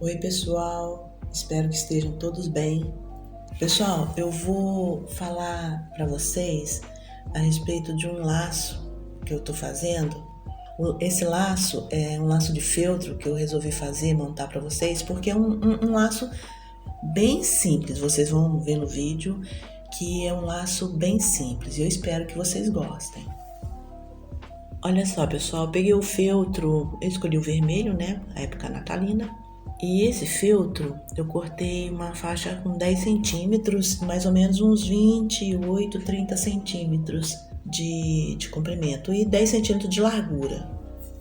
Oi, pessoal, espero que estejam todos bem. Pessoal, eu vou falar para vocês a respeito de um laço que eu estou fazendo. Esse laço é um laço de feltro que eu resolvi fazer, montar para vocês, porque é um laço bem simples. Vocês vão ver no vídeo que é um laço bem simples e eu espero que vocês gostem. Olha só, pessoal, eu peguei o feltro, eu escolhi o vermelho, né, a época natalina. E esse feltro eu cortei uma faixa com 10 centímetros, mais ou menos uns 28, 30 centímetros de comprimento e 10 centímetros de largura,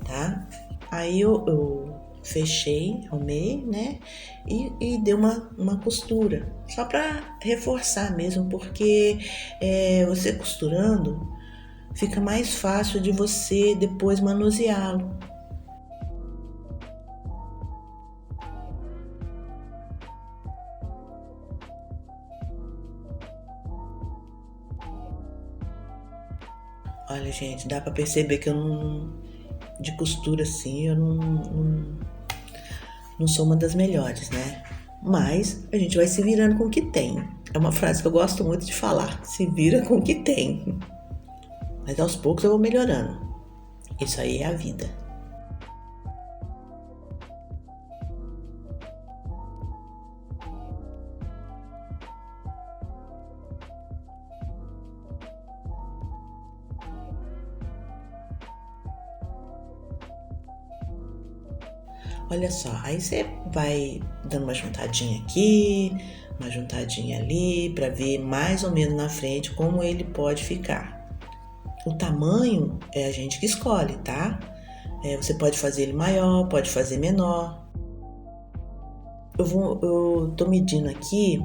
tá? Aí eu fechei, arrumei, né? E dei uma costura, só para reforçar mesmo, porque você costurando fica mais fácil de você depois manuseá-lo. Olha, gente, dá pra perceber que eu não. De costura assim, eu não sou uma das melhores, né? Mas a gente vai se virando com o que tem. É uma frase que eu gosto muito de falar: se vira com o que tem. Mas aos poucos eu vou melhorando. Isso aí é a vida. Olha só, aí você vai dando uma juntadinha aqui, uma juntadinha ali, para ver mais ou menos na frente como ele pode ficar. O tamanho é a gente que escolhe, tá? Você pode fazer ele maior, pode fazer menor. Eu tô medindo aqui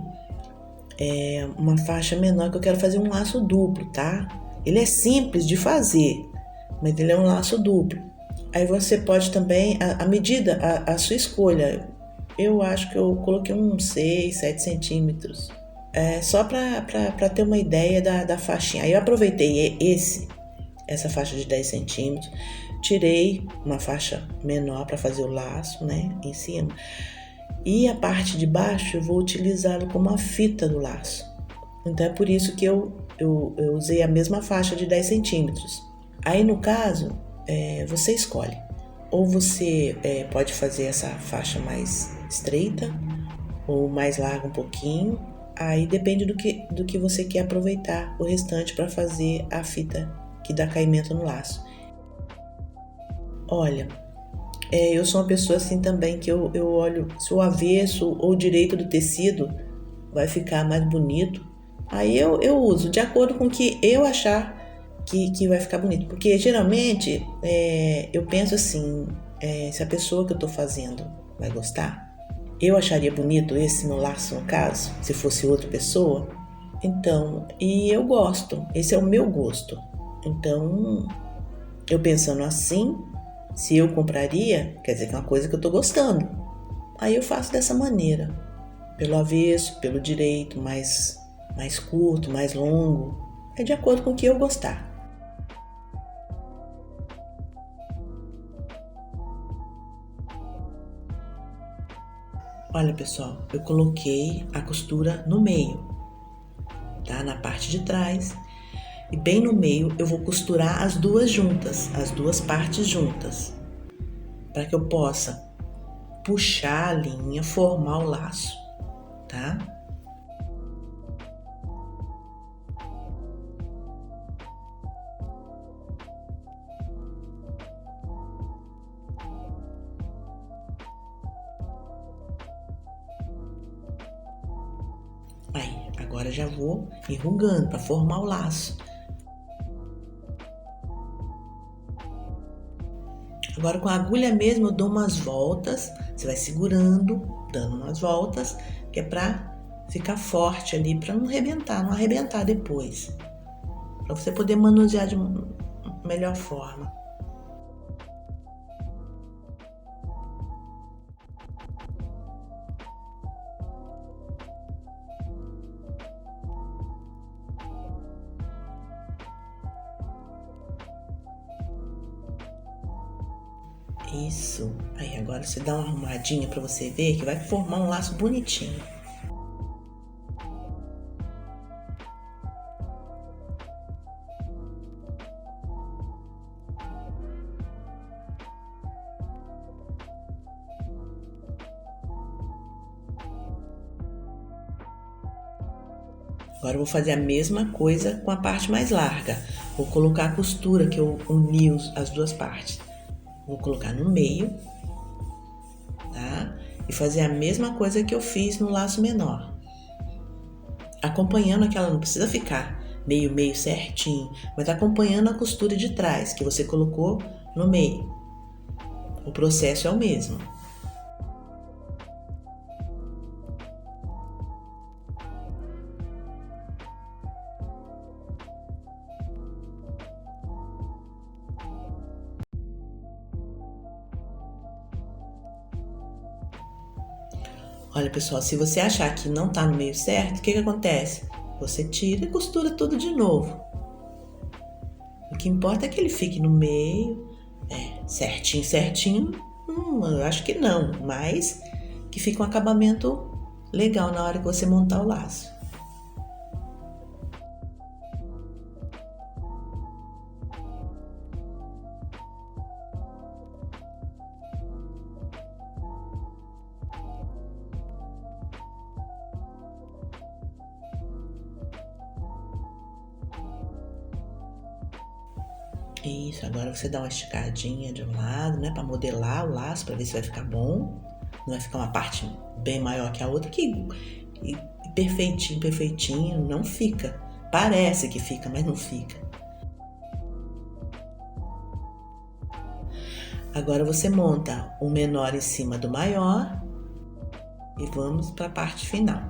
uma faixa menor que eu quero fazer um laço duplo, tá? Ele é simples de fazer, mas ele é um laço duplo. Aí você pode também, a medida, a sua escolha. Eu acho que eu coloquei uns 6, 7 centímetros. Só para ter uma ideia da faixinha. Aí eu aproveitei essa faixa de 10 centímetros, tirei uma faixa menor para fazer o laço, né, em cima. E a parte de baixo eu vou utilizá-lo como a fita do laço. Então é por isso que eu usei a mesma faixa de 10 centímetros. Aí no caso, você escolhe. Ou você pode fazer essa faixa mais estreita ou mais larga um pouquinho. Aí depende do que você quer aproveitar o restante para fazer a fita que dá caimento no laço. Olha, eu sou uma pessoa assim também que eu olho se o avesso ou o direito do tecido vai ficar mais bonito. Aí eu uso de acordo com o que eu achar que vai ficar bonito. Porque geralmente eu penso assim, se a pessoa que eu tô fazendo vai gostar, eu acharia bonito esse meu laço no caso, se fosse outra pessoa. Então, e eu gosto, esse é o meu gosto. Então, eu pensando assim, se eu compraria, quer dizer que é uma coisa que eu tô gostando. Aí eu faço dessa maneira, pelo avesso, pelo direito, mais curto, mais longo. É de acordo com o que eu gostar. Olha, pessoal, eu coloquei a costura no meio, tá? Na parte de trás. E bem no meio eu vou costurar as duas juntas, as duas partes juntas, para que eu possa puxar a linha, formar o laço, tá? Aí, agora já vou enrugando para formar o laço. Agora com a agulha mesmo eu dou umas voltas, você vai segurando, dando umas voltas, que é para ficar forte ali, para não arrebentar depois. Para você poder manusear de melhor forma. Isso. Aí agora você dá uma arrumadinha para você ver que vai formar um laço bonitinho. Agora eu vou fazer a mesma coisa com a parte mais larga. Vou colocar a costura que eu uni as duas partes. Vou colocar no meio, tá? E fazer a mesma coisa que eu fiz no laço menor. Acompanhando aquela, não precisa ficar meio certinho, mas acompanhando a costura de trás que você colocou no meio. O processo é o mesmo. Olha, pessoal, se você achar que não tá no meio certo, o que acontece? Você tira e costura tudo de novo. O que importa é que ele fique no meio, certinho. Eu acho que não, mas que fique um acabamento legal na hora que você montar o laço. Isso, agora você dá uma esticadinha de um lado, né, para modelar o laço, para ver se vai ficar bom. Não vai ficar uma parte bem maior que a outra, que perfeitinho, não fica. Parece que fica, mas não fica. Agora você monta o menor em cima do maior e vamos para a parte final.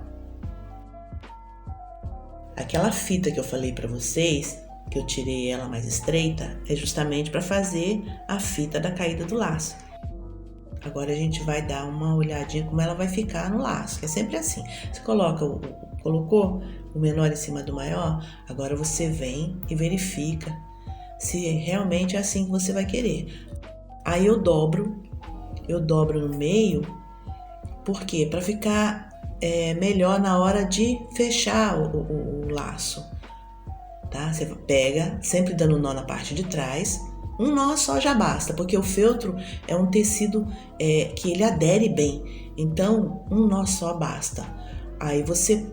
Aquela fita que eu falei para vocês, que eu tirei ela mais estreita, é justamente para fazer a fita da caída do laço. Agora a gente vai dar uma olhadinha como ela vai ficar no laço, que é sempre assim. Você colocou o menor em cima do maior, agora você vem e verifica se realmente é assim que você vai querer. Aí eu dobro no meio, por quê? Para ficar melhor na hora de fechar o laço. Tá? Você pega, sempre dando nó na parte de trás, um nó só já basta, porque o feltro é um tecido que ele adere bem, então um nó só basta. Aí você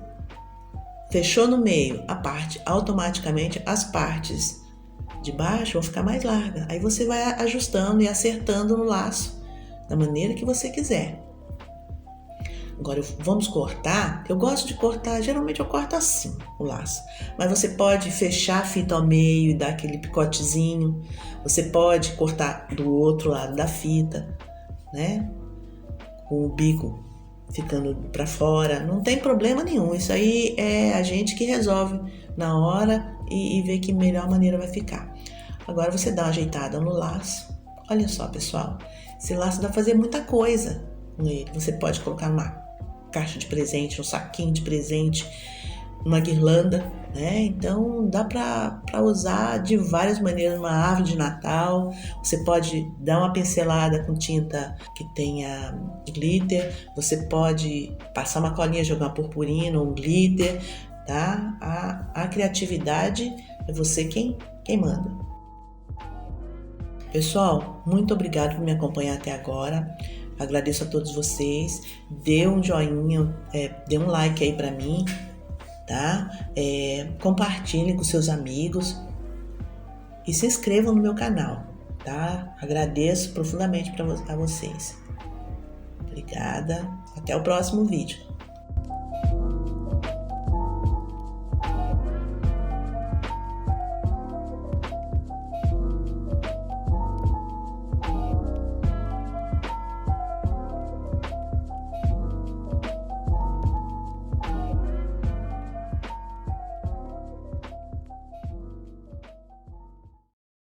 fechou no meio a parte, automaticamente as partes de baixo vão ficar mais largas, aí você vai ajustando e acertando no laço, da maneira que você quiser. Agora vamos cortar. Eu gosto de cortar, geralmente eu corto assim o laço. Mas você pode fechar a fita ao meio e dar aquele picotezinho. Você pode cortar do outro lado da fita, né? Com o bico ficando para fora. Não tem problema nenhum. Isso aí é a gente que resolve na hora e vê que melhor maneira vai ficar. Agora você dá uma ajeitada no laço. Olha só, pessoal. Esse laço dá pra fazer muita coisa com ele. Você pode colocar numa caixa de presente, um saquinho de presente, uma guirlanda, né? Então dá para usar de várias maneiras, uma árvore de Natal. Você pode dar uma pincelada com tinta que tenha glitter, você pode passar uma colinha, jogar uma purpurina, um glitter, tá? A criatividade é você quem manda. Pessoal, muito obrigado por me acompanhar até agora. Agradeço a todos vocês. Dê um joinha, dê um like aí pra mim, tá? Compartilhe com seus amigos e se inscrevam no meu canal, tá? Agradeço profundamente a vocês. Obrigada. Até o próximo vídeo.